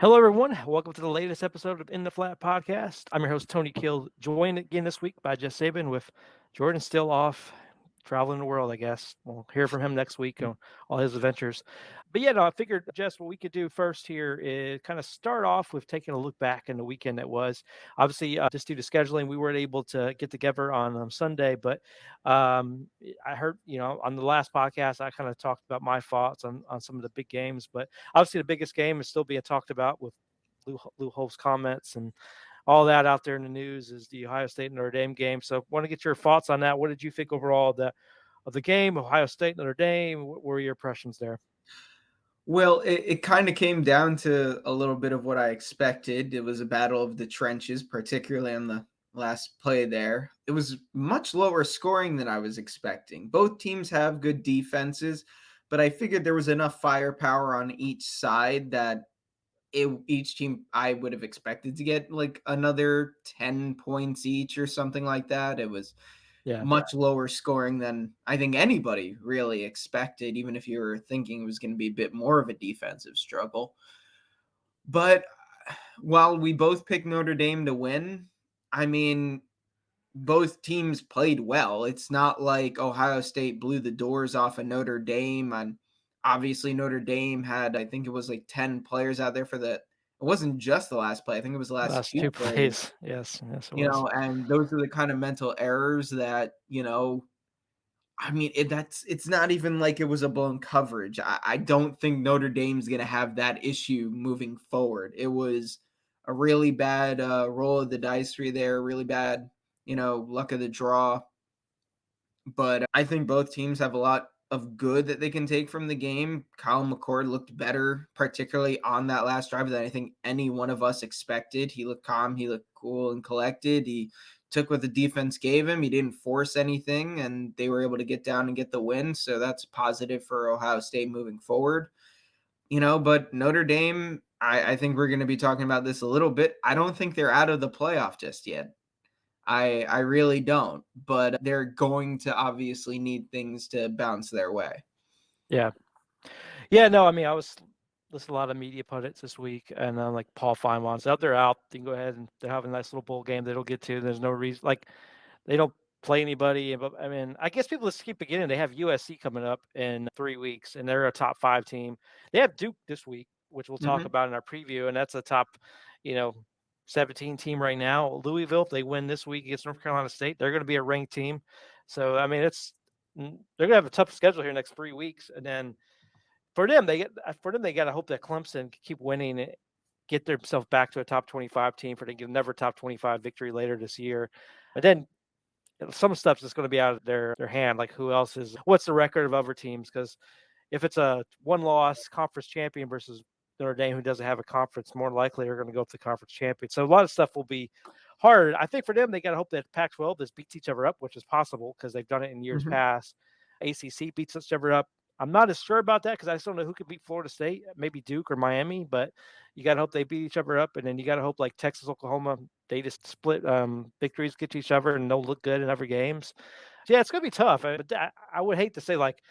Hello, everyone. Welcome to the latest episode of In the Flat podcast. I'm your host, Tony Kill, joined again this week by Jess Saban with Jordan still off traveling the world, I guess. We'll hear from him next week on all his adventures. But yeah, no, I figured, Jess, what we could do first here is kind of start off with taking a look back in the weekend that was. Obviously, just due to scheduling, we weren't able to get together on Sunday, but I heard, on the last podcast, I kind of talked about my thoughts on some of the big games, but obviously the biggest game is still being talked about with Lou Holtz comments and all that out there in the news is the Ohio State Notre Dame game. So, want to get your thoughts on that. What did you think overall of the game, Ohio State Notre Dame? What were your impressions there? Well, it kind of came down to a little bit of what I expected. It was a battle of the trenches, particularly on the last play there. It was much lower scoring than I was expecting. Both teams have good defenses, but I figured there was enough firepower on each side that each team I would have expected to get like another 10 points each or something like that. It was Yeah, much lower scoring than I think anybody really expected, even if you were thinking it was going to be a bit more of a defensive struggle. But while we both picked Notre Dame to win, I mean, both teams played well. It's not like Ohio State blew the doors off of Notre Dame. And obviously, Notre Dame had, I think it was like 10 players out there for the, it wasn't just the last play. I think it was the last last two two plays, plays. Yes, it was. and those are the kind of mental errors that, I mean, it's not even like it was a blown coverage. I don't think Notre Dame's going to have that issue moving forward. It was a really bad roll of the dice for you there, really bad, luck of the draw. But I think both teams have a lot of good that they can take from the game. Kyle McCord looked better, particularly on that last drive, than I think any one of us expected. He looked calm, he looked cool and collected. He took what the defense gave him. He didn't force anything, and they were able to get down and get the win. So that's positive for Ohio State moving forward. But Notre Dame, I think we're going to be talking about this a little bit. I don't think they're out of the playoff just yet. I really don't, but they're going to obviously need things to bounce their way. Yeah, yeah. No, I mean, I was listening to a lot of media pundits this week, and like Paul Feinbaum's out. They're out. They can go ahead and they have a nice little bowl game. They don't get to. There's no reason like they don't play anybody. But I mean, I guess people just keep beginning. They have USC coming up in 3 weeks, and they're a top five team. They have Duke this week, which we'll talk Mhm. about in our preview, and that's a top, you know, 17 team right now. Louisville, if they win this week against North Carolina State, they're going to be a ranked team. So I mean, they're going to have a tough schedule here next 3 weeks, and then for them they got to hope that Clemson keep winning, get themselves back to a top 25 team for they give never top 25 victory later this year. And then some stuff's just going to be out of their hand. Like who else is? What's the record of other teams? Because if it's a one loss conference champion versus Notre Dame, who doesn't have a conference, more likely are going to go up to the conference champion. So a lot of stuff will be hard. I think for them, they got to hope that Pac-12 just beats each other up, which is possible because they've done it in years Mhm. past. ACC beats each other up. I'm not as sure about that because I just don't know who could beat Florida State, maybe Duke or Miami, but you got to hope they beat each other up. And then you got to hope like Texas, Oklahoma, they just split victories, get to each other, and they'll look good in every games. So, yeah, it's going to be tough. But I would hate to say like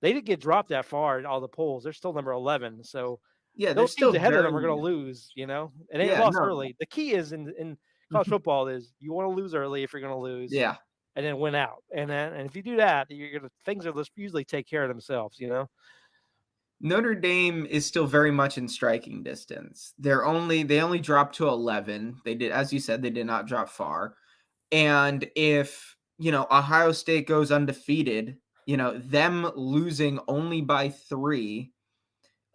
they didn't get dropped that far in all the polls. They're still number 11. So Yeah, they're those teams still ahead of them are very going to lose, and they yeah, lost no. early. The key is in college football is you want to lose early if you're going to lose Yeah. and then win out. And if you do that, you're going to things are usually take care of themselves. Notre Dame is still very much in striking distance. They only dropped to 11. They did, as you said, they did not drop far. And if, Ohio State goes undefeated, them losing only by 3,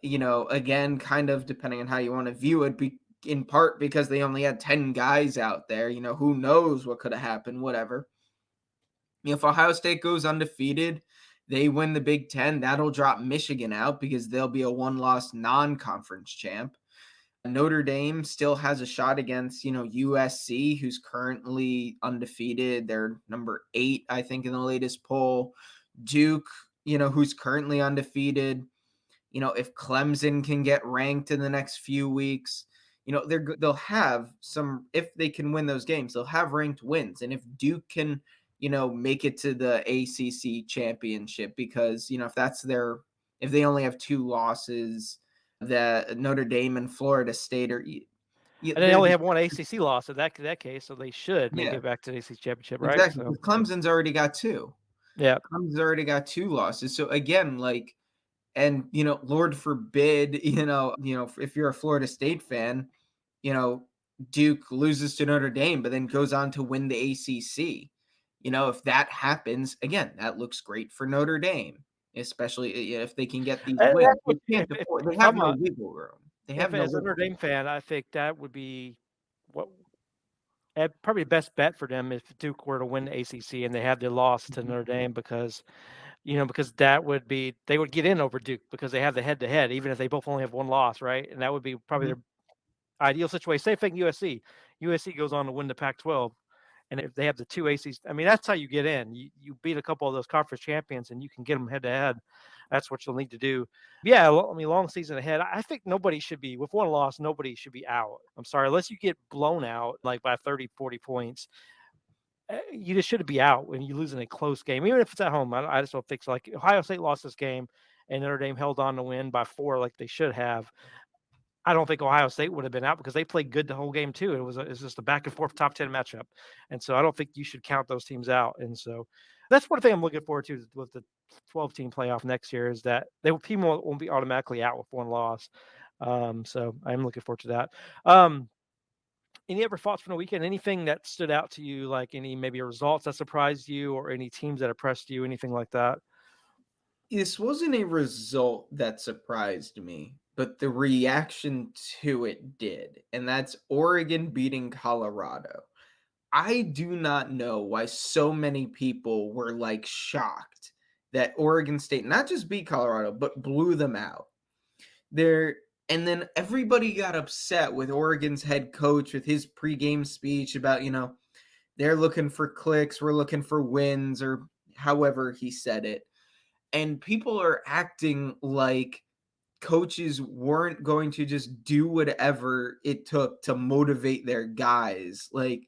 again, kind of depending on how you want to view it, in part because they only had 10 guys out there, who knows what could have happened, whatever. If Ohio State goes undefeated, they win the Big Ten, that'll drop Michigan out because they'll be a one-loss non-conference champ. Notre Dame still has a shot against, USC, who's currently undefeated. They're number 8, I think, in the latest poll. Duke, who's currently undefeated. If Clemson can get ranked in the next few weeks, they'll have some, if they can win those games, they'll have ranked wins. And if Duke can, make it to the ACC championship, because, if they only have 2 losses, that Notre Dame and Florida State are. And they only have one ACC loss in that case, so they should make Yeah, it back to the ACC championship, right? exactly. So Because Clemson's already got two. yeah, Clemson's already got two losses. So again, like, and Lord forbid, if you're a Florida State fan, you know, Duke loses to Notre Dame, but then goes on to win the ACC. If that happens, again, that looks great for Notre Dame, especially if they can get these and wins. that's They what can't afford. They if have I'm no a wiggle room. They if have no as a wiggle Notre room. Dame fan, I think that would be what probably the best bet for them if Duke were to win the ACC and they have their loss to Mhm, Notre Dame because because that would be they would get in over Duke because they have the head to head, even if they both only have one loss, right? And that would be probably mhm. their ideal situation. Same thing USC. USC goes on to win the Pac-12, and if they have the two ACs, I mean that's how you get in. You beat a couple of those conference champions, and you can get them head to head. That's what you'll need to do. Yeah, I mean, long season ahead. I think nobody should be with one loss. Nobody should be out. I'm sorry, unless you get blown out like by 30, 40 points. You just shouldn't be out when you lose in a close game, even if it's at home. I just don't think so. Like Ohio State lost this game, and Notre Dame held on to win by 4, like they should have. I don't think Ohio State would have been out because they played good the whole game too. It's just a back and forth top 10 matchup, and so I don't think you should count those teams out. And so that's one thing I'm looking forward to with the 12-team playoff next year is that people won't be automatically out with one loss. So I'm looking forward to that. Any other thoughts from the weekend? Anything that stood out to you, like any maybe results that surprised you, or any teams that impressed you, anything like that? This wasn't a result that surprised me, but the reaction to it did, and that's Oregon beating Colorado. I do not know why so many people were like shocked that Oregon State not just beat Colorado, but blew them out. There and then everybody got upset with Oregon's head coach with his pregame speech about, they're looking for clicks, we're looking for wins, or however he said it. And people are acting like coaches weren't going to just do whatever it took to motivate their guys. Like,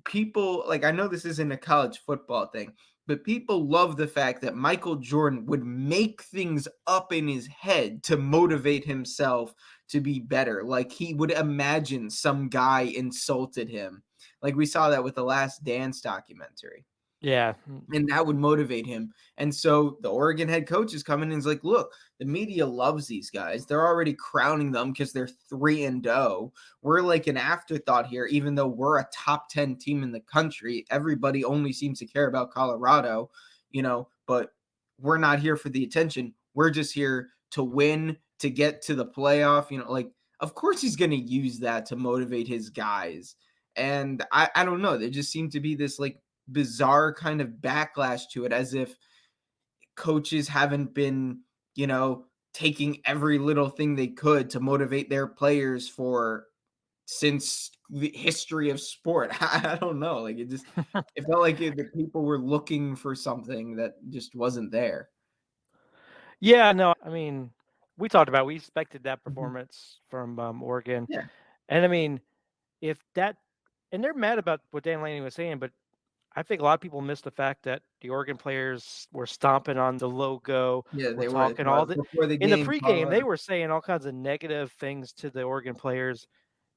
people, like, I know this isn't a college football thing, but people love the fact that Michael Jordan would make things up in his head to motivate himself to be better. Like, he would imagine some guy insulted him. Like, we saw that with the Last Dance documentary, Yeah, and that would motivate him. And so the Oregon head coach is coming and is like, look, the media loves these guys. They're already crowning them because they're 3-0. We're like an afterthought here, even though we're a top 10 team in the country. Everybody only seems to care about Colorado, but we're not here for the attention. We're just here to win, to get to the playoff. Like, of course he's going to use that to motivate his guys. And I don't know. There just seemed to be this like bizarre kind of backlash to it, as if coaches haven't been, taking every little thing they could to motivate their players for since the history of sport. I don't know. Like, it felt like the people were looking for something that just wasn't there. yeah. No, I mean, we expected that Mhm. performance from Oregon, Yeah. and I mean, if that, and they're mad about what Dan Lanning was saying, but I think a lot of people miss the fact that the Oregon players were stomping on the logo, Yeah. were They were talking all the before the in the game. pregame, they were saying all kinds of negative things to the Oregon players,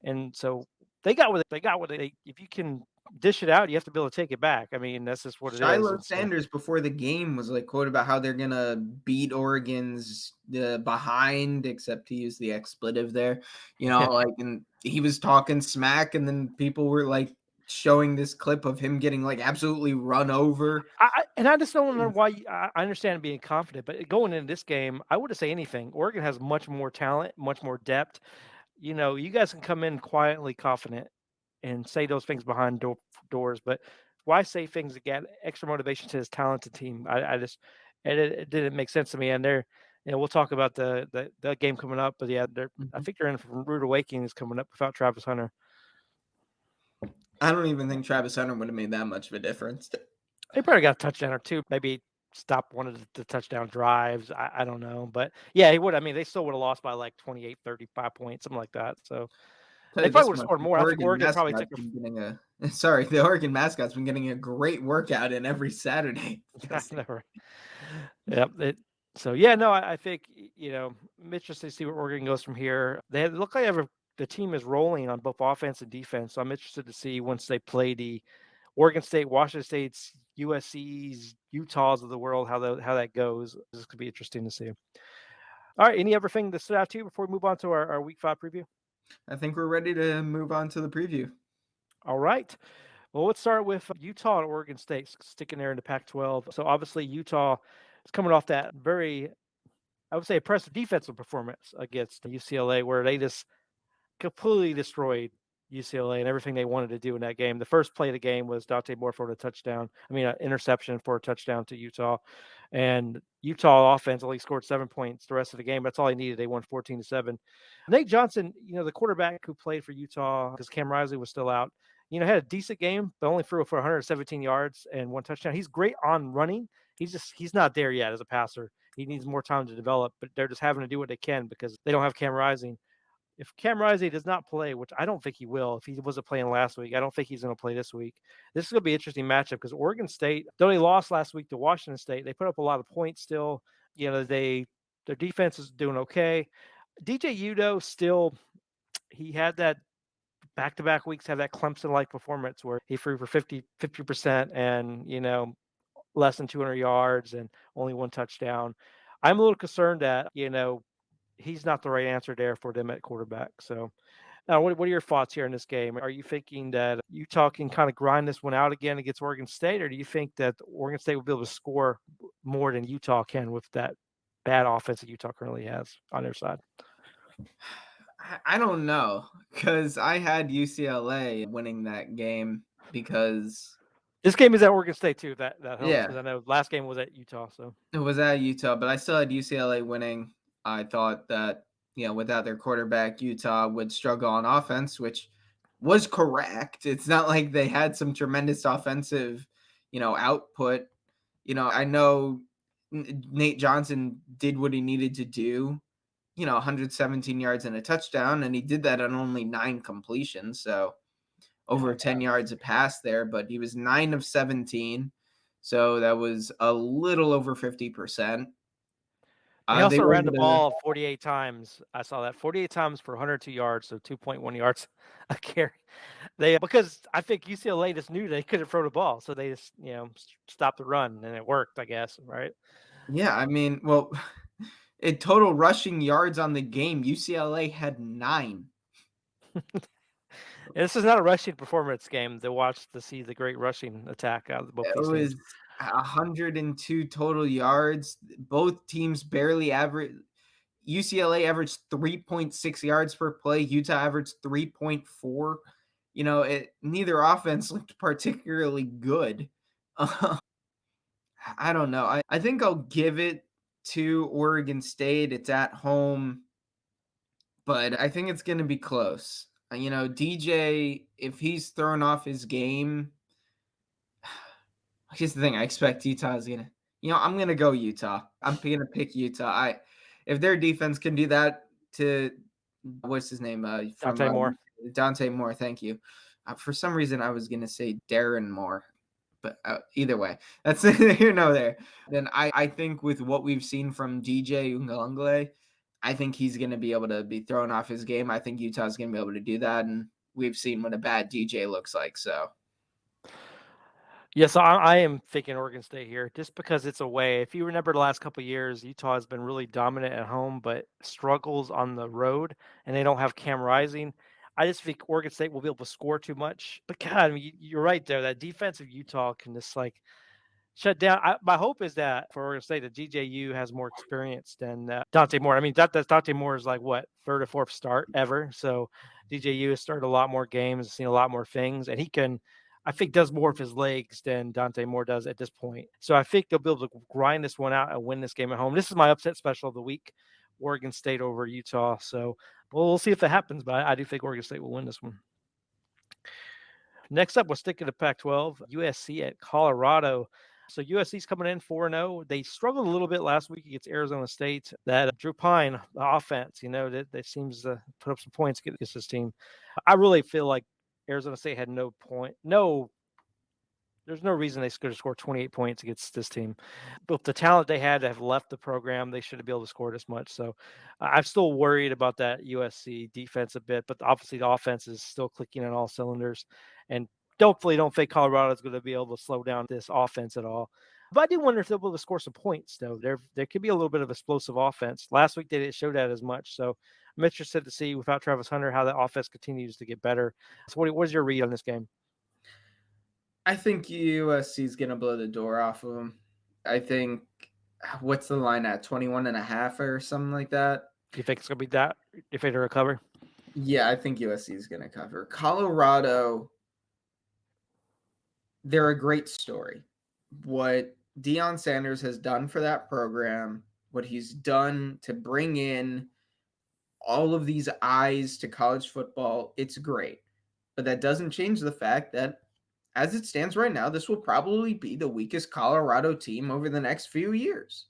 and so they got what they if you can dish it out, you have to be able to take it back. I mean, that's just what it is, Shiloh and so Sanders before the game was like quoted about how they're gonna beat Oregon's behind, except he used the expletive there, yeah. like, and he was talking smack, and then people were like showing this clip of him getting like absolutely run over. And I just don't know why I understand being confident, but going into this game, I wouldn't say anything. Oregon has much more talent, much more depth. You guys can come in quietly confident and say those things behind doors, but why say things that get extra motivation to this talented team? I just it didn't make sense to me. And we'll talk about the game coming up, but yeah, I Mhm. think they're in for rude awakenings coming up without Travis Hunter. I don't even think Travis Hunter would have made that much of a difference. They probably got a touchdown or two, maybe stop one of the touchdown drives. I don't know, but yeah, he would. I mean, they still would have lost by like 28, 35 points, something like that. So Tell they you probably this would have much, scored the more. I think Oregon Oregon probably took mascot's been getting a sorry, the Oregon mascot's been getting a great workout in every Saturday I this year. know, right? Yep. So yeah, no, I think I'm interested to see where Oregon goes from here. They look like the team is rolling on both offense and defense. So I'm interested to see once they play the Oregon State, Washington State's, USC's, Utah's of the world, how that goes. This could be interesting to see. All right, any other thing that stood out to you before we move on to our Week 5 preview? I think we're ready to move on to the preview. All right. Well, let's start with Utah and Oregon State, sticking there in the Pac-12. So obviously Utah is coming off that very, I would say, impressive defensive performance against UCLA, where they just completely destroyed UCLA and everything they wanted to do in that game. The first play of the game was Dante Moore for a touchdown. An interception for a touchdown to Utah. And Utah offense only scored 7 points the rest of the game. That's all they needed. They won 14-7. Nate Johnson, the quarterback who played for Utah, because Cam Rising was still out, had a decent game, but only threw for 117 yards and 1 touchdown. He's great on running. He's not there yet as a passer. He needs more time to develop, but they're just having to do what they can because they don't have Cam Rising. If Cam Rising does not play, which I don't think he will, if he wasn't playing last week, I don't think he's going to play this week. This is going to be an interesting matchup because Oregon State, though they lost last week to Washington State, they put up a lot of points still. Their defense is doing okay. DJ Udo still, he had that back-to-back weeks, have that Clemson-like performance where he threw for 50% and, less than 200 yards and only 1 touchdown. I'm a little concerned that, he's not the right answer there for them at quarterback. So, what are your thoughts here in this game? Are you thinking that Utah can kind of grind this one out again against Oregon State, or do you think that Oregon State will be able to score more than Utah can with that bad offense that Utah currently has on their side? I don't know because I had UCLA winning that game because This game is at Oregon State too. That helps yeah, because I know last game was at Utah. So it was at Utah, but I still had UCLA winning. I thought that without their quarterback, Utah would struggle on offense, which was correct. It's not like they had some tremendous offensive, output. I know Nate Johnson did what he needed to do, 117 yards and a touchdown, and he did that on only 9 completions. So over 10 yards a pass there, but he was 9 of 17. So that was a little over 50%. they They also were ran the able to, ball 48 times. I saw that 48 times for 102 yards, so 2.1 yards a carry. Because I think UCLA just knew they couldn't throw the ball, so they just stopped the run, and it worked, I guess, right? yeah, I mean, well, in total rushing yards on the game, UCLA had 9. And this is not a rushing performance game to see the great rushing attack out of both It these teams. was 102 total yards. Both teams barely average. UCLA averaged 3.6 yards per play. Utah averaged 3.4. Neither offense looked particularly good. I don't know. I think I'll give it to Oregon State. It's at home, but I think it's going to be close. DJ, if he's thrown off his game, here's the thing. I expect Utah's going to, I'm going to go Utah. I'm going to pick Utah. If their defense can do that to, what's his name? Dante Moore. Dante Moore. Thank you. For some reason, I was going to say Darren Moore. But either way, that's there. Then I think with what we've seen from DJ Uiagalelei, I think he's going to be able to be thrown off his game. I think Utah's going to be able to do that, and we've seen what a bad DJ looks like. So, Yes, I am thinking Oregon State here, just because it's away. If you remember the last couple of years, Utah has been really dominant at home, but struggles on the road, and they don't have Cam Rising. I just think Oregon State will be able to score too much. But God, I mean, you're right there. That defensive Utah can just shut down. My hope is that for Oregon State, that DJU has more experience than Dante Moore. I mean, Dante Moore is like what, 3rd or 4th start ever. So DJU has started a lot more games, seen a lot more things, and he can, I think, does more of his legs than Dante Moore does at this point. So I think they'll be able to grind this one out and win this game at home. This is my upset special of the week: Oregon State over Utah. So we'll see if that happens, but I do think Oregon State will win this one. Next up, we're sticking to Pac-12, USC at Colorado. So USC's coming in 4-0. They struggled a little bit last week against Arizona State. That Drew Pine, the offense, that seems to put up some points against this team. I really feel like Arizona State had no There's no reason they could score 28 points against this team. But with the talent they had to have left the program, they should have been able to score this much. So I'm still worried about that USC defense a bit, but obviously the offense is still clicking on all cylinders. And hopefully don't think Colorado is going to be able to slow down this offense at all. But I do wonder if they'll be able to score some points, though. There could be a little bit of explosive offense. Last week they didn't show that as much. So I'm interested to see without Travis Hunter how that offense continues to get better. So what's your read on this game? I think USC is going to blow the door off of them. I think, what's the line at 21 and a half or something like that? Do you think it's going to be that if they recover? Yeah, I think USC is going to cover. Colorado, they're a great story. What Deion Sanders has done for that program, what he's done to bring in all of these eyes to college football, it's great. But that doesn't change the fact that as it stands right now, this will probably be the weakest Colorado team over the next few years.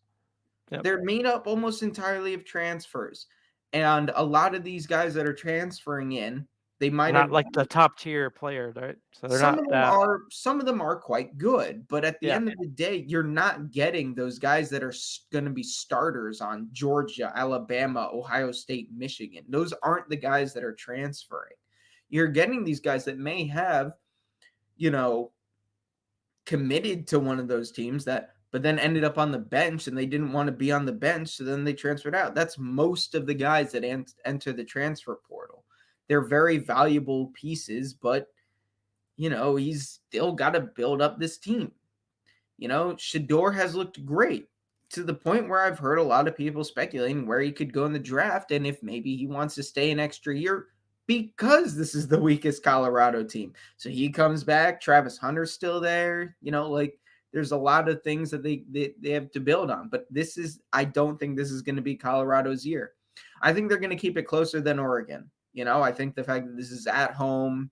Yep. They're made up almost entirely of transfers. And a lot of these guys that are transferring in, they might Not have like the top tier player, right? So they're some not of them that. are some of them are quite good, but at the Yeah. end of the day, you're not getting those guys that are going to be starters on Georgia, Alabama, Ohio State, Michigan. Those aren't the guys that are transferring. You're getting these guys that may have, you know, committed to one of those teams that but then ended up on the bench and they didn't want to be on the bench, so then they transferred out. That's most of the guys that enter the transfer portal. They're very valuable pieces, but he's still got to build up this team. Shador has looked great to the point where I've heard a lot of people speculating where he could go in the draft and if maybe he wants to stay an extra year because this is the weakest Colorado team. So he comes back, Travis Hunter's still there, there's a lot of things that they have to build on, but I don't think this is going to be Colorado's year. I think they're going to keep it closer than Oregon. I think the fact that this is at home,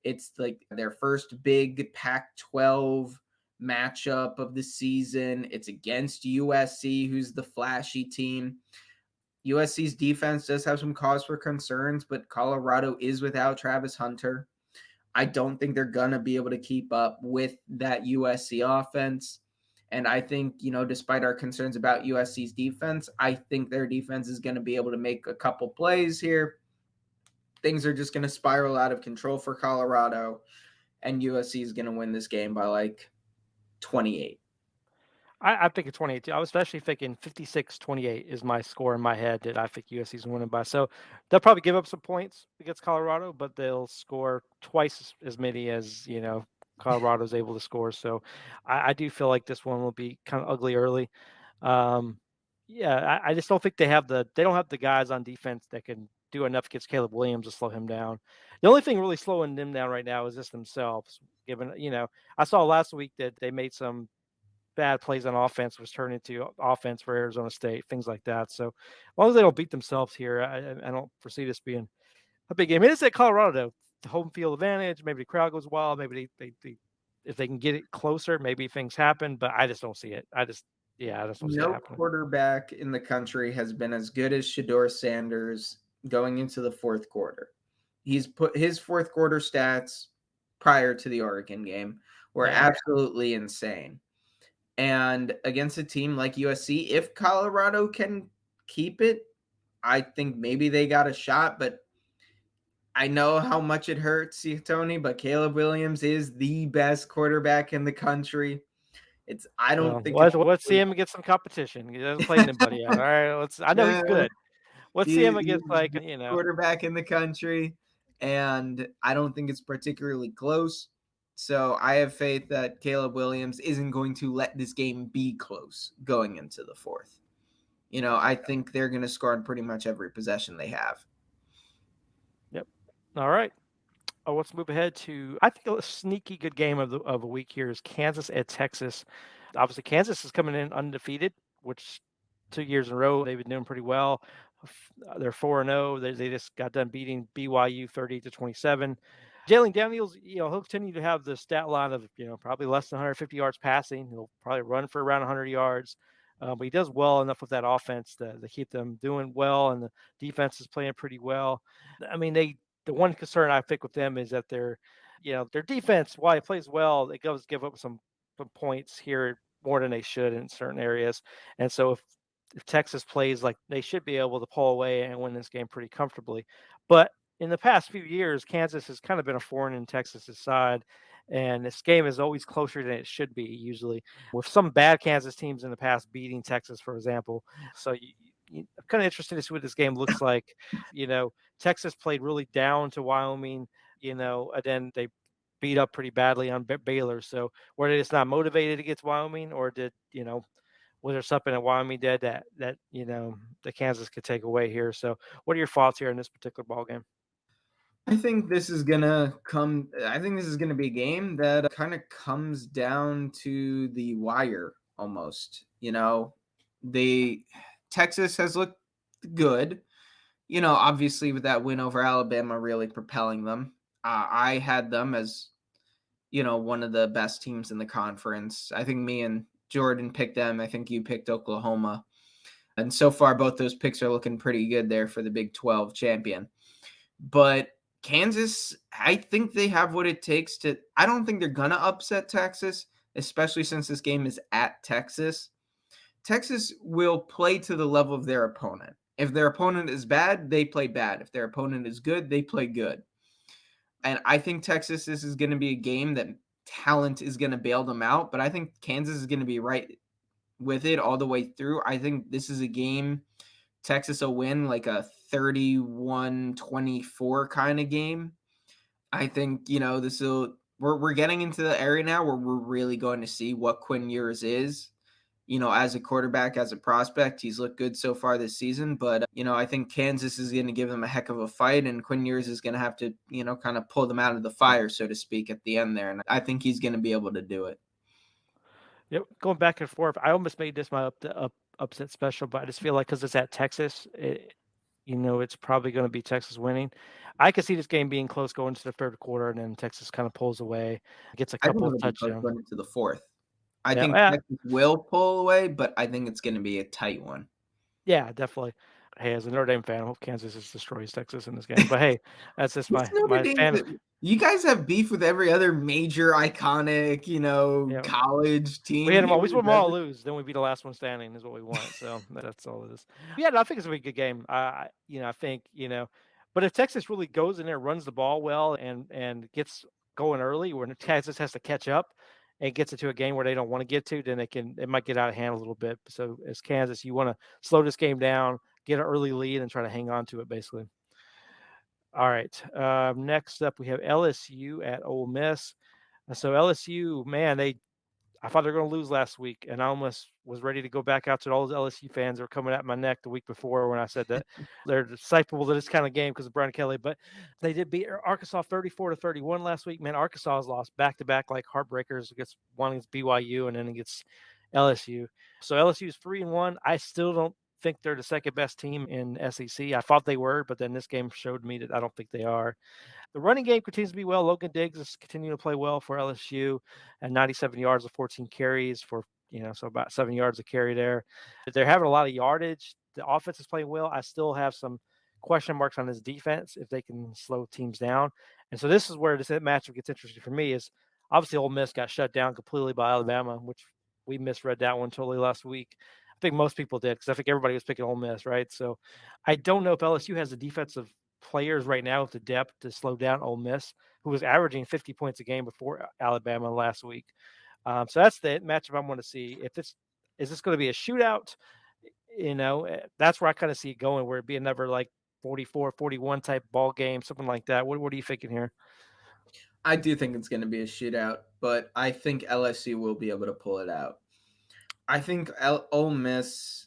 it's like their first big Pac-12 matchup of the season. It's against USC, who's the flashy team. USC's defense does have some cause for concerns, but Colorado is without Travis Hunter. I don't think they're going to be able to keep up with that USC offense. And I think, despite our concerns about USC's defense, I think their defense is going to be able to make a couple plays here. Things are just going to spiral out of control for Colorado, and USC is going to win this game by like 28. I think it's 28. I was especially thinking 56-28 is my score in my head that I think USC's winning by. So they'll probably give up some points against Colorado, but they'll score twice as many as, Colorado's able to score. So I do feel like this one will be kind of ugly early. Yeah, I just don't think they don't have the guys on defense that can do enough against Caleb Williams to slow him down. The only thing really slowing them down right now is just themselves. Given, I saw last week that they made some bad plays on offense was turned into offense for Arizona State, things like that. So as long as they don't beat themselves here, I don't foresee this being a big game. It is at Colorado, the home field advantage. Maybe the crowd goes wild. Maybe they if they can get it closer, maybe things happen. But I just don't see it. I just don't see it No happening. quarterback in the country has been as good as Shador Sanders going into the fourth quarter. He's put his fourth quarter stats prior to the Oregon game were absolutely insane. And against a team like USC, if Colorado can keep it, I think maybe they got a shot. But I know how much it hurts you, Tony, but Caleb Williams is the best quarterback in the country. I don't think Let's see him get some competition. He hasn't played anybody yet. All right, I know he's good. Let's see him against quarterback in the country, and I don't think it's particularly close. So I have faith that Caleb Williams isn't going to let this game be close going into the fourth. I think they're going to score on pretty much every possession they have. Yep. All right. Let's move ahead to, I think, a sneaky good game of a week here is Kansas at Texas. Obviously, Kansas is coming in undefeated, which 2 years in a row they've been doing pretty well. They're 4-0. They just got done beating BYU 30-27. Jalen Daniels, he'll continue to have the stat line of probably less than 150 yards passing. He'll probably run for around 100 yards. But he does well enough with that offense to keep them doing well, and the defense is playing pretty well. I mean, the one concern I think with them is that Their defense, while it plays well, it does give up some points here more than they should in certain areas. And so if Texas plays like they should be able to pull away and win this game pretty comfortably. But in the past few years, Kansas has kind of been a thorn in Texas's side, and this game is always closer than it should be usually. With some bad Kansas teams in the past beating Texas, for example. So I'm kind of interested to see what this game looks like. You know, Texas played really down to Wyoming, and then they beat up pretty badly on Baylor. So were they just not motivated against Wyoming, or was there something that Wyoming did that the Kansas could take away here? So what are your thoughts here in this particular ball game? I think this is gonna be a game that kind of comes down to the wire almost. The Texas has looked good. Obviously with that win over Alabama really propelling them. I had them as one of the best teams in the conference. I think me and Jordan picked them. I think you picked Oklahoma. And so far, both those picks are looking pretty good there for the Big 12 champion. But Kansas, I think they have what it takes to. I don't think they're going to upset Texas, especially since this game is at Texas. Texas will play to the level of their opponent. If their opponent is bad, they play bad. If their opponent is good, they play good. And I think Texas, this is going to be a game that talent is going to bail them out. But I think Kansas is going to be right with it all the way through. I think this is a game Texas will win like a 31-24 kind of game. I think, this will we're getting into the area now where we're really going to see what Quinn Ewers is. As a quarterback, as a prospect, he's looked good so far this season. But, I think Kansas is going to give them a heck of a fight, and Quinn Ewers is going to have to, kind of pull them out of the fire, so to speak, at the end there. And I think he's going to be able to do it. Yep, going back and forth. I almost made this my upset special, but I just feel like because it's at Texas, it's probably going to be Texas winning. I could see this game being close going to the third quarter, and then Texas kind of pulls away, gets a I think couple of it'll be close touchdowns. going into the fourth. I Yeah, think yeah, Texas will pull away, but I think it's going to be a tight one. yeah, definitely. Hey, as a Notre Dame fan, I hope Kansas just destroys Texas in this game. But hey, that's just It's my Notre my Dame. fan. You guys have beef with every other major, iconic, Yeah, college we team hit them here. all. We just want them all to lose. Then we be the last one standing is what we want. So that's all it is. Yeah, no, I think it's gonna be a good game. I think but if Texas really goes in there, runs the ball well, and gets going early, when Texas has to catch up and gets into a game where they don't want to get to, then it might get out of hand a little bit. So as Kansas, you want to slow this game down, get an early lead, and try to hang on to it basically. All right. Next up, we have LSU at Ole Miss. So LSU, man, I thought they were going to lose last week, and I almost was ready to go back out to all those LSU fans that were coming at my neck the week before when I said that they're disciple to this kind of game because of Brian Kelly. But they did beat Arkansas 34-31 last week. Man, Arkansas has lost back to back like heartbreakers against one against BYU and then against LSU. So LSU is 3-1. I still don't think they're the second best team in SEC. I thought they were, but then this game showed me that I don't think they are. The running game continues to be well. Logan Diggs is continuing to play well for LSU at 97 yards of 14 carries for, so about 7 yards a carry there. They're having a lot of yardage. The offense is playing well. I still have some question marks on his defense if they can slow teams down. And so this is where this matchup gets interesting for me is obviously Ole Miss got shut down completely by Alabama, which we misread that one totally last week. I think most people did because I think everybody was picking Ole Miss, right? So I don't know if LSU has the defensive players right now with the depth to slow down Ole Miss, who was averaging 50 points a game before Alabama last week. So that's the matchup I want to see. Is this going to be a shootout? That's where I kind of see it going, where it'd be another like 44-41 type ball game, something like that. What are you thinking here? I do think it's going to be a shootout, but I think LSU will be able to pull it out. I think Ole Miss,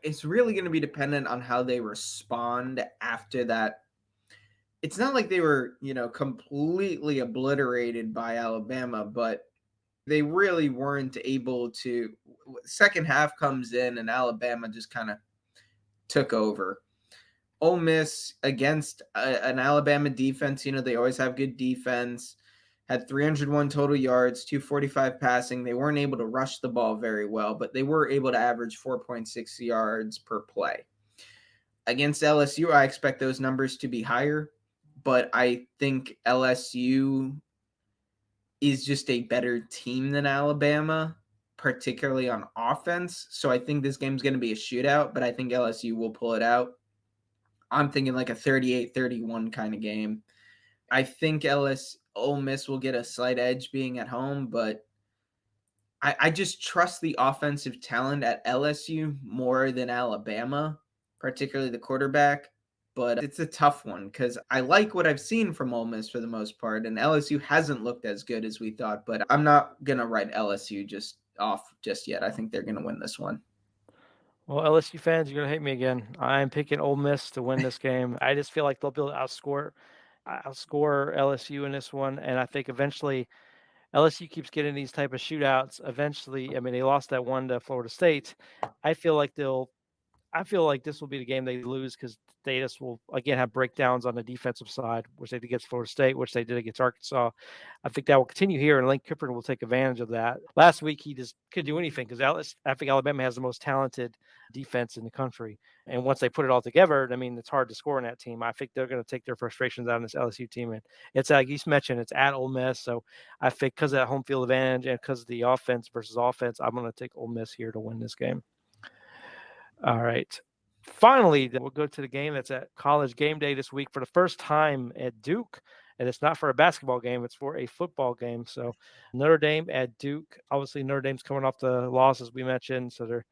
it's really going to be dependent on how they respond after that. It's not like they were, completely obliterated by Alabama, but they really weren't able to. Second half comes in and Alabama just kind of took over. Ole Miss against an Alabama defense, they always have good defense. Had 301 total yards, 245 passing. They weren't able to rush the ball very well, but they were able to average 4.6 yards per play. Against LSU, I expect those numbers to be higher, but I think LSU is just a better team than Alabama, particularly on offense. So I think this game's going to be a shootout, but I think LSU will pull it out. I'm thinking like a 38-31 kind of game. I think Ole Miss will get a slight edge being at home, but I just trust the offensive talent at LSU more than Alabama, particularly the quarterback. But it's a tough one because I like what I've seen from Ole Miss for the most part, and LSU hasn't looked as good as we thought. But I'm not gonna write LSU just off just yet. I think they're gonna win this one. Well, LSU fans, you're gonna hate me again. I'm picking Ole Miss to win this game. I just feel like they'll be able to outscore LSU in this one, and I think eventually LSU keeps getting these type of shootouts. Eventually, I mean, they lost that one to Florida State. I feel like this will be the game they lose because they just will again have breakdowns on the defensive side, which they did against Florida State, which they did against Arkansas. I think that will continue here, and Lane Kiffin will take advantage of that. Last week he just couldn't do anything because I think Alabama has the most talented defense in the country, and once they put it all together, I mean, it's hard to score in that team. I think they're going to take their frustrations out on this LSU team, and it's like you mentioned, it's at Ole Miss, so I think because of that home field advantage and because of the offense versus offense, I'm going to take Ole Miss here to win this game. All right. Finally, we'll go to the game that's at College Game Day this week for the first time at Duke. And it's not for a basketball game, it's for a football game. So Notre Dame at Duke. Obviously, Notre Dame's coming off the loss, as we mentioned. So they're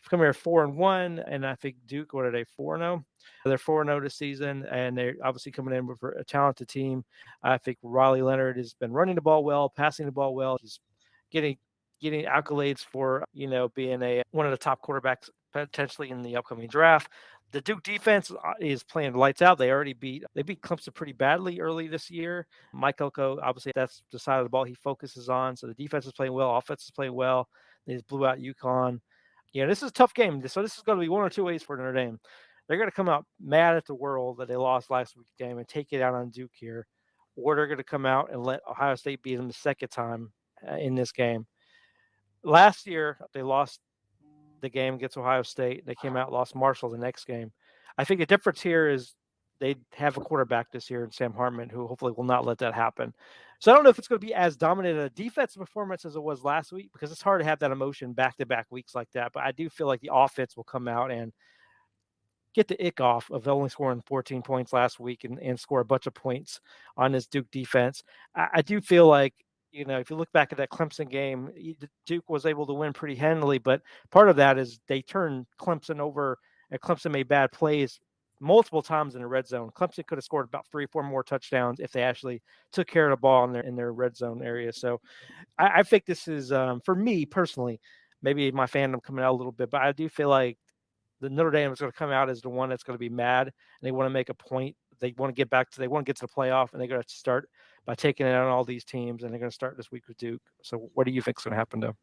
coming here 4-1. And I think Duke, what are they, 4-0? They're 4-0 this season. And they're obviously coming in with a talented team. I think Riley Leonard has been running the ball well, passing the ball well. He's getting accolades for, being one of the top quarterbacks potentially in the upcoming draft. The Duke defense is playing lights out. They beat Clemson pretty badly early this year. Mike Elko, obviously, that's the side of the ball he focuses on. So the defense is playing well, offense is playing well. They just blew out UConn. This is a tough game. So this is going to be one or two ways for Notre Dame. They're going to come out mad at the world that they lost last week's game and take it out on Duke here, or they're going to come out and let Ohio State beat them the second time in this game. Last year, they lost the game against Ohio State. They came out, lost Marshall the next game. I think the difference here is they have a quarterback this year in Sam Hartman, who hopefully will not let that happen. So I don't know if it's going to be as dominant a defensive performance as it was last week, because it's hard to have that emotion back-to-back weeks like that. But I do feel like the offense will come out and get the ick off of only scoring 14 points last week and score a bunch of points on this Duke defense. I do feel like, if you look back at that Clemson game, Duke was able to win pretty handily, but part of that is they turned Clemson over, and Clemson made bad plays multiple times in the red zone. Clemson could have scored about 3 or 4 more touchdowns if they actually took care of the ball in their red zone area. So I think this is, for me personally, maybe my fandom coming out a little bit, but I do feel like the Notre Dame is going to come out as the one that's going to be mad, and they want to make a point. They want to get to the playoff, and they're going to start by taking it on all these teams, and they're going to start this week with Duke. So what do you think is going to happen, though?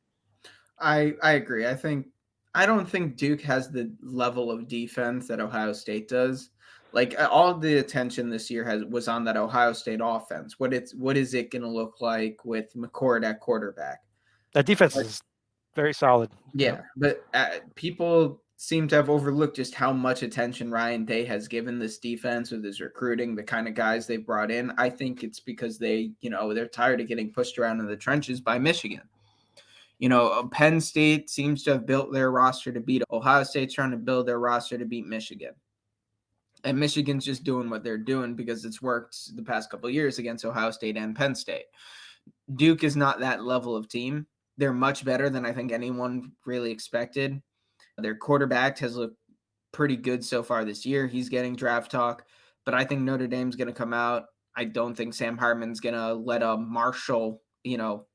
I agree. I don't think Duke has the level of defense that Ohio State does. Like all the attention this year was on that Ohio State offense. What is it going to look like with McCord at quarterback? That defense is very solid. Yeah, but people seem to have overlooked just how much attention Ryan Day has given this defense with his recruiting, the kind of guys they brought in. I think it's because they're tired of getting pushed around in the trenches by Michigan. Penn State seems to have built their roster to beat Ohio State's trying to build their roster to beat Michigan. And Michigan's just doing what they're doing because it's worked the past couple of years against Ohio State and Penn State. Duke is not that level of team. They're much better than I think anyone really expected. Their quarterback has looked pretty good so far this year. He's getting draft talk, but I think Notre Dame's going to come out. I don't think Sam Hartman's going to let a Marshall,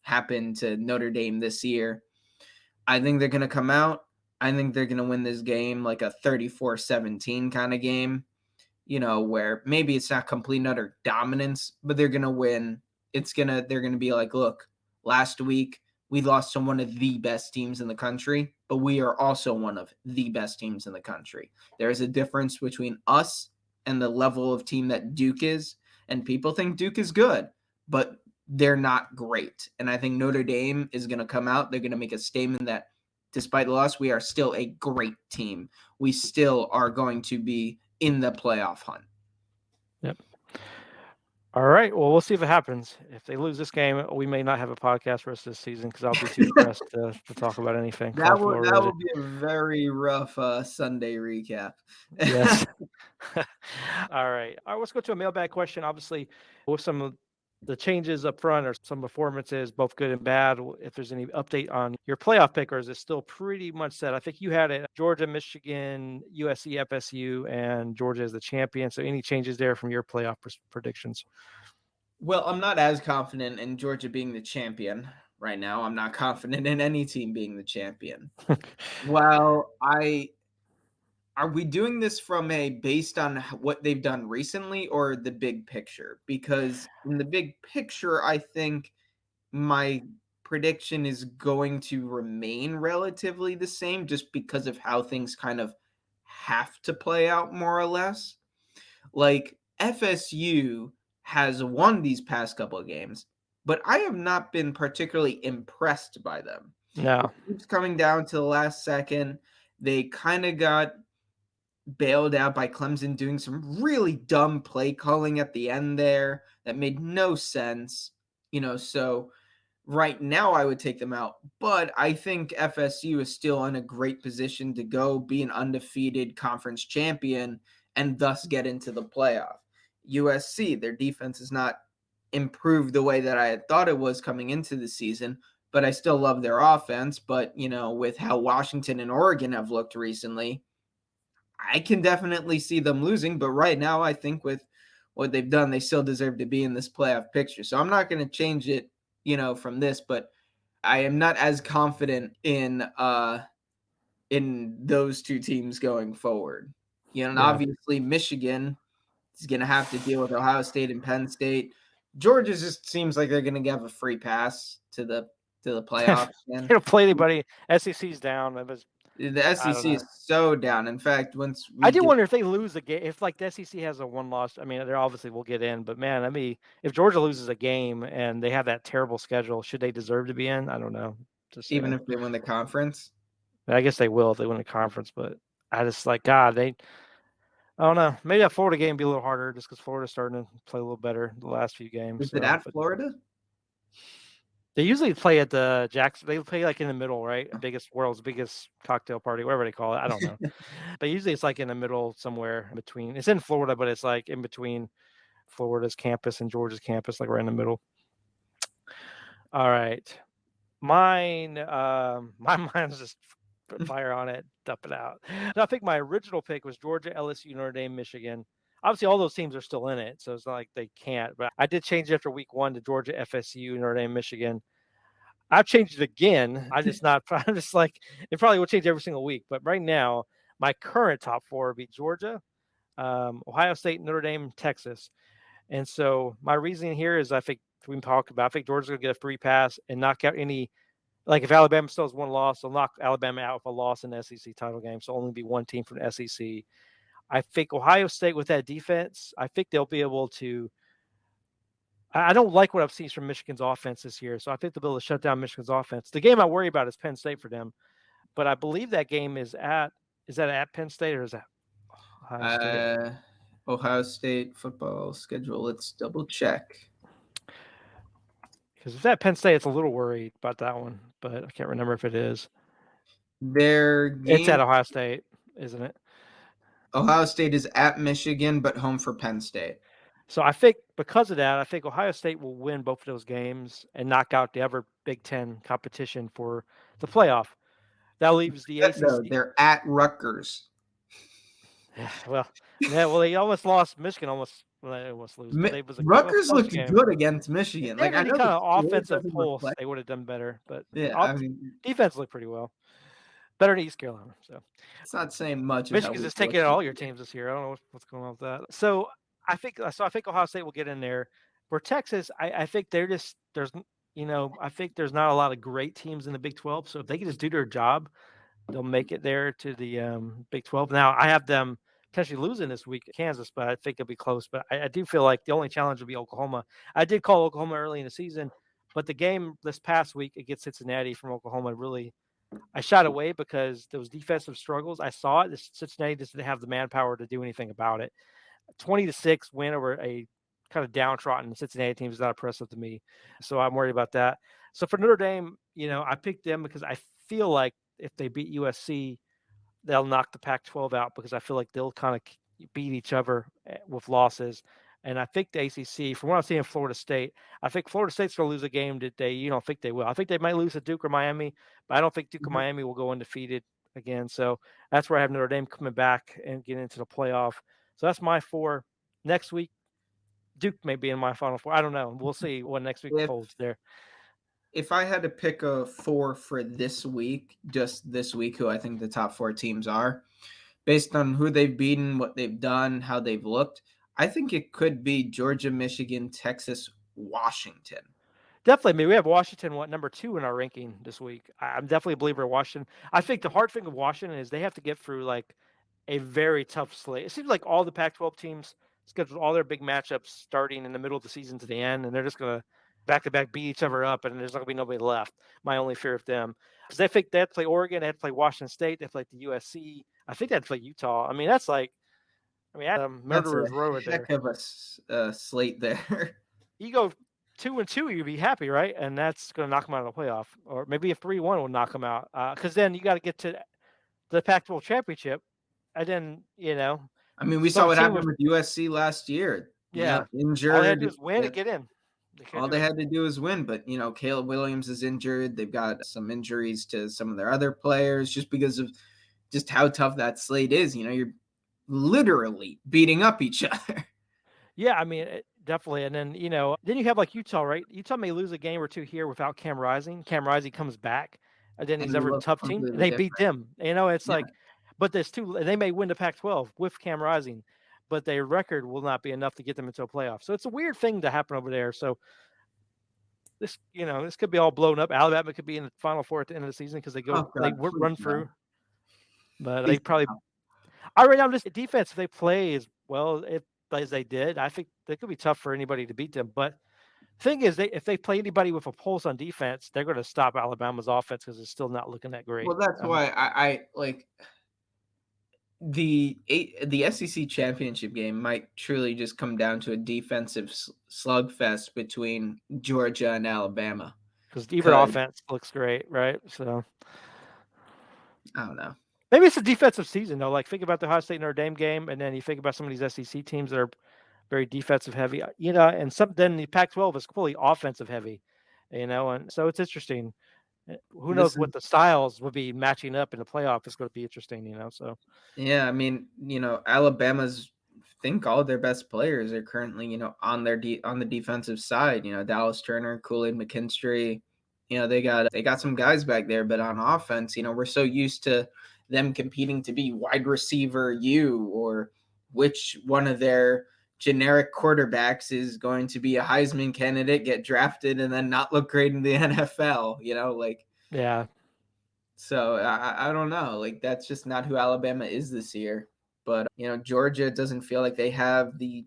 happen to Notre Dame this year. I think they're going to come out. I think they're going to win this game like a 34-17 kind of game, where maybe it's not complete utter dominance, but they're going to win. They're going to be like, look, last week we lost to one of the best teams in the country, but we are also one of the best teams in the country. There is a difference between us and the level of team that Duke is, and people think Duke is good, but they're not great. And I think Notre Dame is going to come out. They're going to make a statement that despite the loss, we are still a great team. We still are going to be in the playoff hunt. Yep. All right. Well, we'll see if it happens. If they lose this game, we may not have a podcast for us this season because I'll be too depressed to talk about anything That college would football that related. would be a very rough Sunday recap. Yes. All right. All right. Let's go to a mailbag question. Obviously, with some of the changes up front or some performances, both good and bad, if there's any update on your playoff pick, or is it still pretty much set? I think you had it Georgia, Michigan, USC, FSU, and Georgia as the champion. So any changes there from your playoff predictions? Well, I'm not as confident in Georgia being the champion right now. I'm not confident in any team being the champion. Well, are we doing this from a based on what they've done recently or the big picture? Because in the big picture, I think my prediction is going to remain relatively the same just because of how things kind of have to play out more or less. Like FSU has won these past couple of games, but I have not been particularly impressed by them. It No. keeps coming down to the last second. They kind of got bailed out by Clemson doing some really dumb play calling at the end there that made no sense. So right now I would take them out, but I think FSU is still in a great position to go be an undefeated conference champion and thus get into the playoff. USC, their defense has not improved the way that I had thought it was coming into the season, but I still love their offense. But, with how Washington and Oregon have looked recently, I can definitely see them losing. But right now, I think with what they've done, they still deserve to be in this playoff picture. So I'm not going to change it, from this, but I am not as confident in those two teams going forward. And Yeah. obviously Michigan is going to have to deal with Ohio State and Penn State. Georgia just seems like they're going to have a free pass to the playoffs. They And don't play anybody. SEC's down. It was, the I don't SEC know. is so down. In fact, once I we do get wonder if they lose a game, if like the SEC has a one loss. I mean, they're obviously will get in, but man, I mean, if Georgia loses a game and they have that terrible schedule, should they deserve to be in? I don't know. Just even saying. if they win the conference, I guess they will if they win the conference, but I just like God. I don't know. Maybe that Florida game be a little harder just because Florida's starting to play a little better the last few games. is it So, at but Florida? they usually play at the Jackson. They play like in the middle, right? World's biggest cocktail party, whatever they call it. I don't know. But usually it's like in the middle somewhere in between. It's in Florida, but it's like in between Florida's campus and Georgia's campus, like right in the middle. All right. Mine, my mind's just put fire on it, dump it out. I think my original pick was Georgia, LSU, Notre Dame, Michigan. Obviously, all those teams are still in it, so it's not like they can't. But I did change it after week 1 to Georgia, FSU, Notre Dame, Michigan. I've changed it again. I just not. I'm just like it probably will change every single week. But right now, my current top 4 would be Georgia, Ohio State, Notre Dame, Texas. And so my reasoning here is I think we can talk about. I think Georgia's gonna get a free pass and knock out any. Like if Alabama still has one loss, they'll knock Alabama out with a loss in the SEC title game. So only be one team from the SEC. I think Ohio State with that defense, I think they'll be able to. I don't like what I've seen from Michigan's offense this year, so I think they'll be able to shut down Michigan's offense. The game I worry about is Penn State for them, but I believe that game is that at Penn State or is that Ohio State? Uh, Ohio State football schedule. Let's double check. Because if that Penn State, it's a little worried about that one, but I can't remember if it is. Their It's game. at Ohio State, isn't it? Ohio State is at Michigan, but home for Penn State. So I think because of that, I think Ohio State will win both of those games and knock out the other Big Ten competition for the playoff. That leaves the No, ACC. they're at Rutgers. Well, yeah, well, they almost lost. Michigan almost, well, they almost lose, but it was a Rutgers close looked game. good against If Michigan. they Like had I any know kind the of score offensive doesn't pulse, reflect. they would have done better. But Yeah, I mean, defense looked pretty well, better than East Carolina. So it's not saying much of how Michigan's we just look. taking out all your teams this year. I don't know what's going on with that. So I think Ohio State will get in there. For Texas, I think I think there's not a lot of great teams in the Big 12. So if they can just do their job, they'll make it there to the Big 12. Now I have them potentially losing this week at Kansas, but I think it'll be close. But I do feel like the only challenge will be Oklahoma. I did call Oklahoma early in the season, but the game this past week against Cincinnati from Oklahoma really I shot away because those defensive struggles. I saw it. Cincinnati just didn't have the manpower to do anything about it. 20-6 win over a kind of downtrodden Cincinnati team is not impressive to me. So I'm worried about that. So for Notre Dame, I picked them because I feel like if they beat USC, they'll knock the Pac-12 out because I feel like they'll kind of beat each other with losses. And I think the ACC, from what I'm seeing in Florida State, I think Florida State's going to lose a game that you don't think they will. I think they might lose to Duke or Miami, but I don't think Duke or Mhm. Miami will go undefeated again. So that's where I have Notre Dame coming back and getting into the playoff. So that's my 4. Next week, Duke may be in my Final Four. I don't know. We'll see what next week If holds there. if I had to pick a 4 for this week, just this week, who I think the top 4 teams are, based on who they've beaten, what they've done, how they've looked, I think it could be Georgia, Michigan, Texas, Washington. Definitely. I mean, we have Washington, number 2 in our ranking this week. I'm definitely a believer in Washington. I think the hard thing with Washington is they have to get through like a very tough slate. It seems like all the Pac-12 teams scheduled all their big matchups starting in the middle of the season to the end, and they're just going to back to back beat each other up, and there's not going to be nobody left. My only fear of them because they think they have to play Oregon, they have to play Washington State, they have to play the USC. I think they have to play Utah. I mean, that's like, that's That's murderer's row right heck there. of a slate there. You go 2-2, you'd be happy, right? And that's going to knock them out of the playoff, or maybe a 3-1 will knock them out. Because then you got to get to the Pac-12 championship, and then I mean, we saw some what team happened with with USC last year. yeah, all they had to Injured. do is win to get in. They can't All do they it. had to do is win, but Caleb Williams is injured. They've got some injuries to some of their other players just because of just how tough that slate is. You're literally beating up each other. Yeah, I mean, definitely. And then then you have like Utah, right? Utah may lose a game or 2 here without Cam Rising. Cam Rising comes back And against you every look tough team, and completely they beat different. them. It's Yeah. like, but there's 2. They may win the Pac-12 with Cam Rising, but their record will not be enough to get them into a playoff. So it's a weird thing to happen over there. So this could be all blown up. Alabama could be in the Final Four at the end of the season because Oh they God, please run no. through, but they Please probably. no. I right now this defense, if they play as well as they did, I think they could be tough for anybody to beat them. But thing is, if they play anybody with a pulse on defense, they're going to stop Alabama's offense because it's still not looking that great. Well, that's why I like the SEC championship game might truly just come down to a defensive slugfest between Georgia and Alabama. Because either 'Cause offense looks great, right? So I don't know. maybe it's a defensive season though. Like think about the Ohio State Notre Dame game, and then you think about some of these SEC teams that are very defensive heavy, and then the Pac-12 is fully offensive heavy, and so it's interesting. Who knows This is what the styles will be matching up in the playoff is going to be interesting, so. Yeah, I mean, Alabama's think all their best players are currently, on on the defensive side. Dallas Turner, Kool-Aid McKinstry. They got some guys back there, but on offense, we're so used to them competing to be wide receiver U or which one of their generic quarterbacks is going to be a Heisman candidate, get drafted, and then not look great in the NFL. Like Yeah. so I don't know. Like that's just not who Alabama is this year. But Georgia doesn't feel like they have the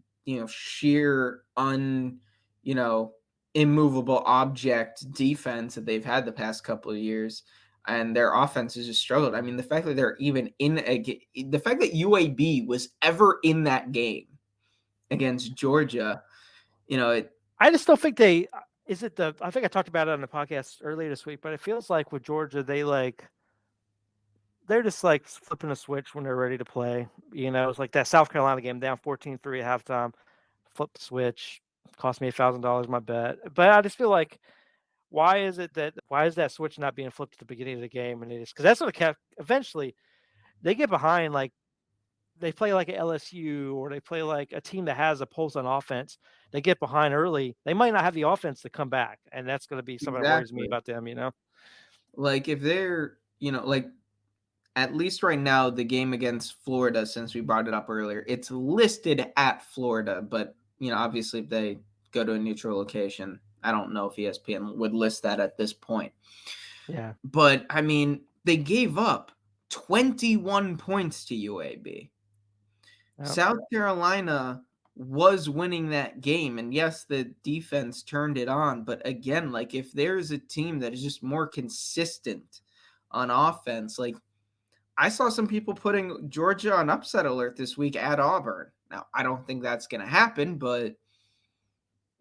sheer you know immovable object defense that they've had the past couple of years, and their offense has just struggled. I mean, the fact that they're even the fact that UAB was ever in that game against Georgia, it I just don't think I think I talked about it on the podcast earlier this week, but it feels like with Georgia, they're just like flipping a switch when they're ready to play. It's like that South Carolina game down 14-3 at halftime, flip the switch, cost me $1,000 my bet. But I just feel like why is that switch not being flipped at the beginning of the game? And it is because that's what eventually they get behind, like they play like a LSU or they play like a team that has a pulse on offense. They get behind early. They might not have the offense to come back, and that's going to be something that worries me exactly about them. like if they're like at least right now, the game against Florida, since we brought it up earlier, it's listed at Florida, but obviously if they go to a neutral location, I don't know if ESPN would list that at this point. Yeah. But I mean, they gave up 21 points to UAB. Yep. South Carolina was winning that game, and yes, the defense turned it on, but again, like if there's a team that is just more consistent on offense, like I saw some people putting Georgia on upset alert this week at Auburn. Now, I don't think that's going to happen, but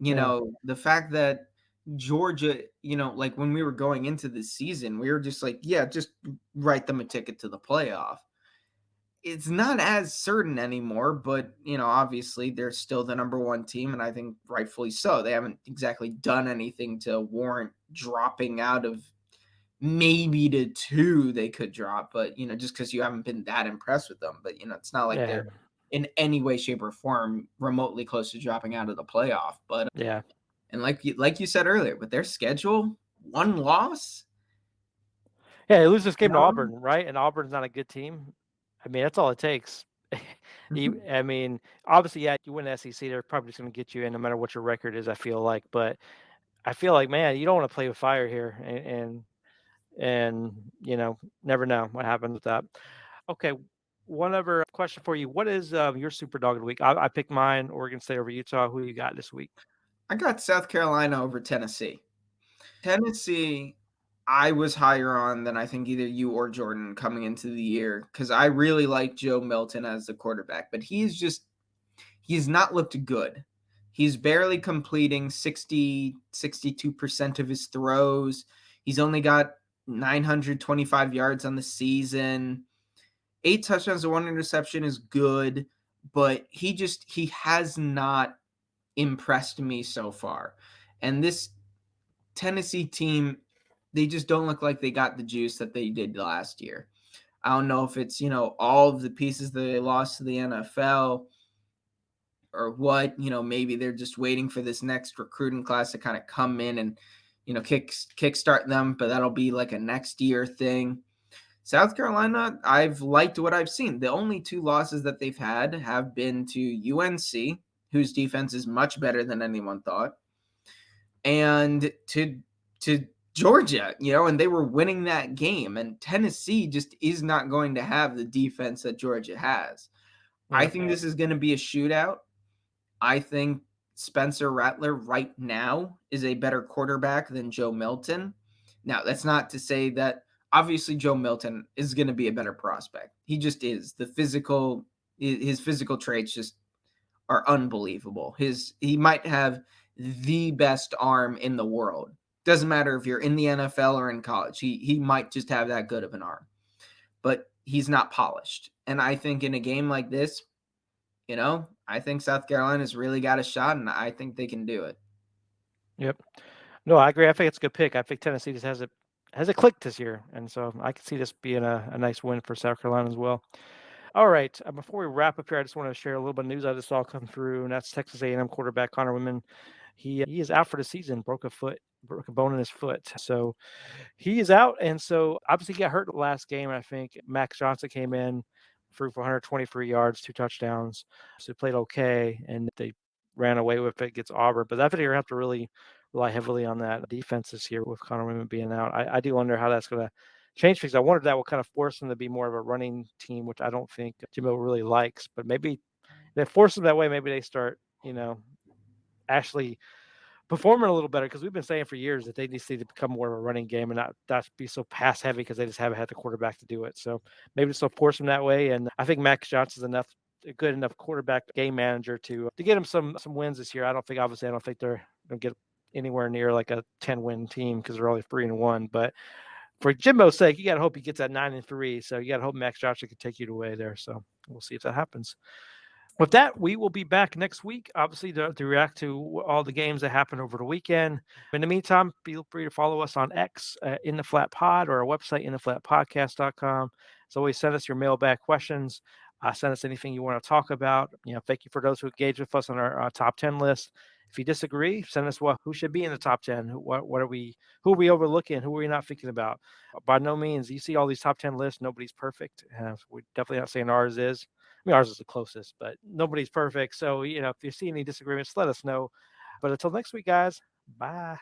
Yeah. The fact that Georgia, like when we were going into this season, we were just like, yeah, just write them a ticket to the playoff. It's not as certain anymore, but obviously they're still the number one team, and I think rightfully so. They haven't exactly done anything to warrant dropping out of maybe to two they could drop, but just because you haven't been that impressed with them. But it's not like Yeah. they're in any way, shape, or form remotely close to dropping out of the playoff. But Yeah. and like you said earlier, with their schedule, one loss, Yeah, they lose this game to no. Auburn, right? And Auburn's not a good team. I mean, that's all it takes. Mhm. I mean, obviously, yeah, you win the SEC, they're probably just going to get you in no matter what your record is. I feel like, but I feel like, man, you don't want to play with fire here, and never know what happens with that. Okay, one other question for you: what is your super dog of the week? I picked mine, Oregon State over Utah. Who you got this week? I got South Carolina over Tennessee. Tennessee, I was higher on than I think either you or Jordan coming into the year because I really like Joe Milton as the quarterback, but he's not looked good. He's barely completing 62% of his throws. He's only got 925 yards on the season. 8 touchdowns to 1 interception is good, but he has not impressed me so far. And this Tennessee team, they just don't look like they got the juice that they did last year. I don't know if it's, all of the pieces that they lost to the NFL or what, maybe they're just waiting for this next recruiting class to kind of come in and, kickstart them, but that'll be like a next year thing. South Carolina, I've liked what I've seen. The only two losses that they've had have been to UNC, whose defense is much better than anyone thought, and to Georgia, and they were winning that game. And Tennessee just is not going to have the defense that Georgia has. I Yeah, think this is going to be a shootout. I think Spencer Rattler right now is a better quarterback than Joe Milton. Now, that's not to say that obviously Joe Milton is going to be a better prospect. He just is. His physical traits just are unbelievable. He might have the best arm in the world. Doesn't matter if you're in the NFL or in college. He might just have that good of an arm. But he's not polished. And I think in a game like this, I think South Carolina's really got a shot, and I think they can do it. yep. No, I agree. I think it's a good pick. I think Tennessee just has a click this year, and so I can see this being a nice win for South Carolina as well. All right, before we wrap up here, I just want to share a little bit of news I just saw come through, and that's Texas A&M quarterback Connor Wimman. He is out for the season, broke a bone in his foot, so he is out, and so obviously he got hurt last game. And I think Max Johnson came in, threw for 123 yards, 2 touchdowns, so he played okay, and they ran away with it against Auburn. But I think you're gonna have to really rely heavily on that defense this year with Connor Wimman being out. I do wonder how that's gonna change things. I wonder if that will kind of force them to be more of a running team, which I don't think Jimbo really likes. But maybe they force them that way. Maybe they start, actually performing a little better because we've been saying for years that they need to become more of a running game and not be so pass heavy because they just haven't had the quarterback to do it. So maybe just force them that way. And I think Max Johnson's a good enough quarterback game manager to get him some wins this year. I don't think they're gonna get anywhere near like a 10-win team because they're only 3-1. But for Jimbo's sake, you gotta hope he gets that 9-3. So you gotta hope Max Johnson can take you away there. So we'll see if that happens. With that, we will be back next week, obviously, to react to all the games that happened over the weekend. In the meantime, feel free to follow us on X, In the Flat Pod, or our website, intheflatpodcast.com. As always, send us your mailbag questions. Send us anything you want to talk about. Thank you for those who engage with us on our top 10 list. If you disagree, send us who should be in the top 10. Who are we overlooking? Who are we not thinking about? By no means, you see all these top 10 lists, nobody's perfect. We're definitely not saying ours is. I mean, ours is the closest, but nobody's perfect. So, if you see any disagreements, let us know. But until next week, guys, bye.